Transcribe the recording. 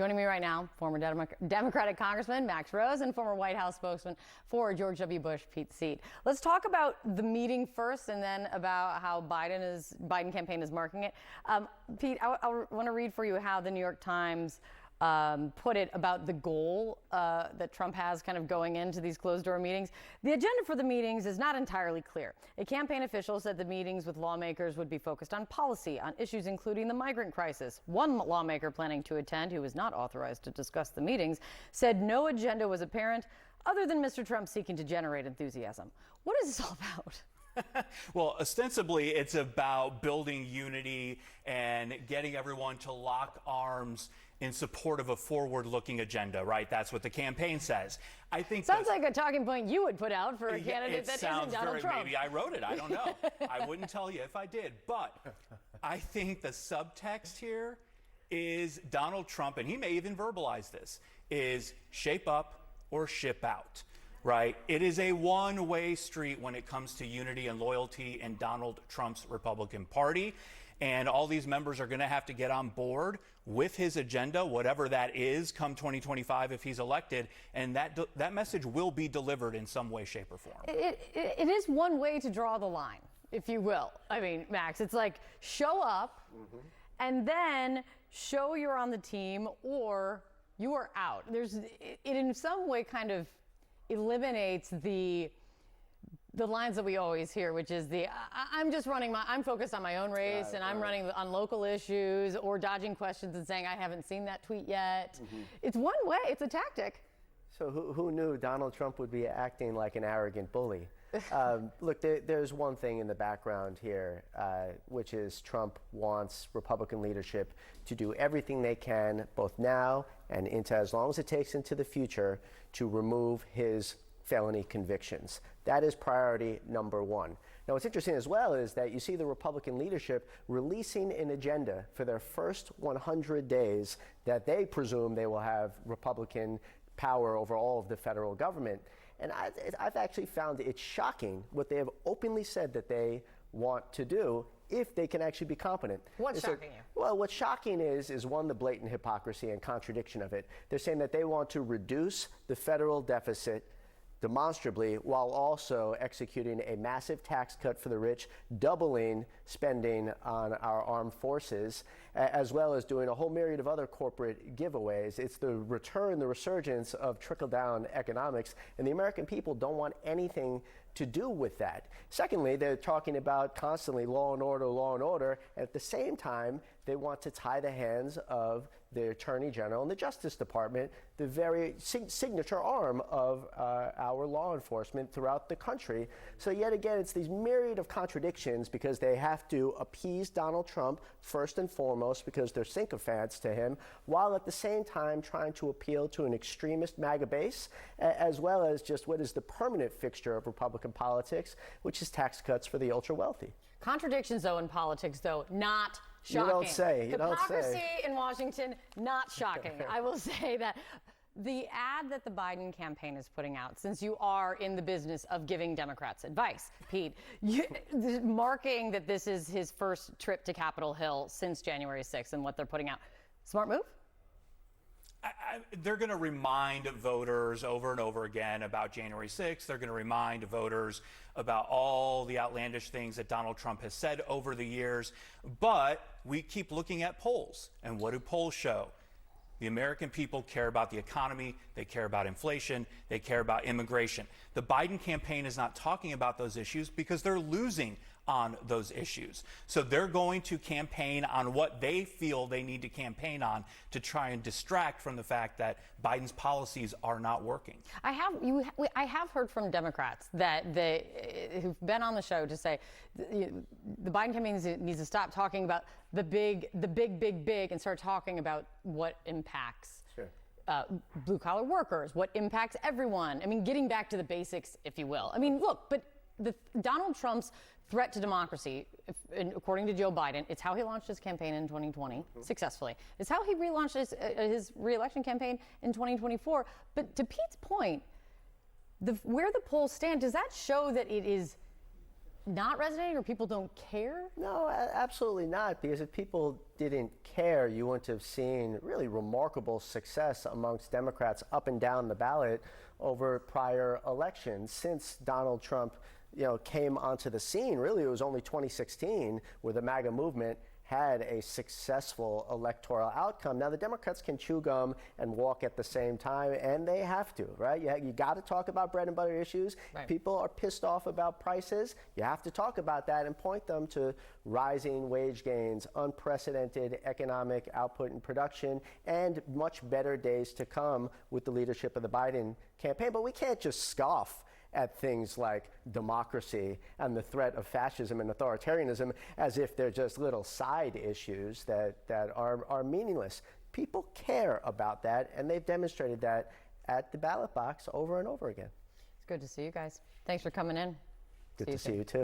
Joining me right now, former Democratic Congressman Max Rose and former White House spokesman for George W. Bush, Pete Seat. Let's talk about the meeting first and then about how Biden campaign is marking it. Pete, I want to read for you how the New York Times put it about the goal that Trump has kind of going into these closed-door meetings. The agenda for the meetings is not entirely clear. A campaign official said the meetings with lawmakers would be focused on policy, on issues including the migrant crisis. One lawmaker planning to attend, who was not authorized to discuss the meetings, said no agenda was apparent other than Mr. Trump seeking to generate enthusiasm. What is this all about? Well, ostensibly, it's about building unity and getting everyone to lock arms in support of a forward-looking agenda, right? That's what the campaign says. I think sounds like a talking point you would put out for a candidate that isn't Donald Trump. Maybe I wrote it. I don't know. I wouldn't tell you if I did. But I think the subtext here is Donald Trump, and he may even verbalize this, is shape up or ship out. Right? It is a one-way street when it comes to unity and loyalty in Donald Trump's Republican Party. And all these members are going to have to get on board with his agenda, whatever that is, come 2025 if he's elected. And that message will be delivered in some way, shape, or form. It is one way to draw the line, if you will. I mean, Max, it's like show up and then show you're on the team or you are out. It in some way kind of eliminates the lines that we always hear, which is I'm focused on my own race and I'm running on local issues or dodging questions and saying I haven't seen that tweet yet. It's one way, it's a tactic. So who knew Donald Trump would be acting like an arrogant bully? Look, there's one thing in the background here, which is Trump wants Republican leadership to do everything they can, both now and into as long as it takes into the future, to remove his felony convictions. That is priority number one. Now, what's interesting as well is that you see the Republican leadership releasing an agenda for their first 100 days that they presume they will have Republican power over all of the federal government. And I've actually found it shocking what they have openly said that they want to do if they can actually be competent. What's shocking you? Well, what's shocking is one, the blatant hypocrisy and contradiction of it. They're saying that they want to reduce the federal deficit demonstrably while also executing a massive tax cut for the rich, doubling spending on our armed forces, as well as doing a whole myriad of other corporate giveaways. It's the resurgence of trickle-down economics, and the American people don't want anything to do with that. Secondly, they're talking about constantly law and order. At the same time, they want to tie the hands of the Attorney General and the Justice Department, the very signature arm of our law enforcement throughout the country. So yet again, it's these myriad of contradictions because they have to appease Donald Trump first and foremost because they're sycophants to him, while at the same time trying to appeal to an extremist MAGA base, as well as just what is the permanent fixture of Republican politics, which is tax cuts for the ultra-wealthy. Contradictions, though, in politics, though, not shocking. You don't say. Hypocrisy in Washington, not shocking. I will say that the ad that the Biden campaign is putting out, since you are in the business of giving Democrats advice, Pete, marking that this is his first trip to Capitol Hill since January 6th and what they're putting out. Smart move? They're going to remind voters over and over again about January 6th. They're going to remind voters about all the outlandish things that Donald Trump has said over the years. But we keep looking at polls. And what do polls show? The American people care about the economy. They care about inflation. They care about immigration. The Biden campaign is not talking about those issues because they're losing on those issues. So they're going to campaign on what they feel they need to campaign on to try and distract from the fact that Biden's policies are not working. I have heard from Democrats that who've been on the show to say the Biden campaign needs to stop talking about the big, and start talking about what impacts blue-collar workers, what impacts everyone. I mean, getting back to the basics, if you will. I mean, look, but Donald Trump's threat to democracy, according to Joe Biden, it's how he launched his campaign in 2020 successfully. It's how he relaunched his re-election campaign in 2024. But to Pete's point, where the polls stand, does that show that it is not resonating, or people don't care? No, absolutely not. Because if people didn't care, you wouldn't have seen really remarkable success amongst Democrats up and down the ballot over prior elections. Since Donald Trump, came onto the scene, really it was only 2016 where the MAGA movement had a successful electoral outcome. Now, the Democrats can chew gum and walk at the same time, and they have to, right? You got to talk about bread and butter issues. Right. People are pissed off about prices. You have to talk about that and point them to rising wage gains, unprecedented economic output and production, and much better days to come with the leadership of the Biden campaign. But we can't just scoff at things like democracy and the threat of fascism and authoritarianism as if they're just little side issues that are meaningless. People care about that, and they've demonstrated that at the ballot box over and over again. It's good to see you guys. Thanks for coming in. Good to see you too.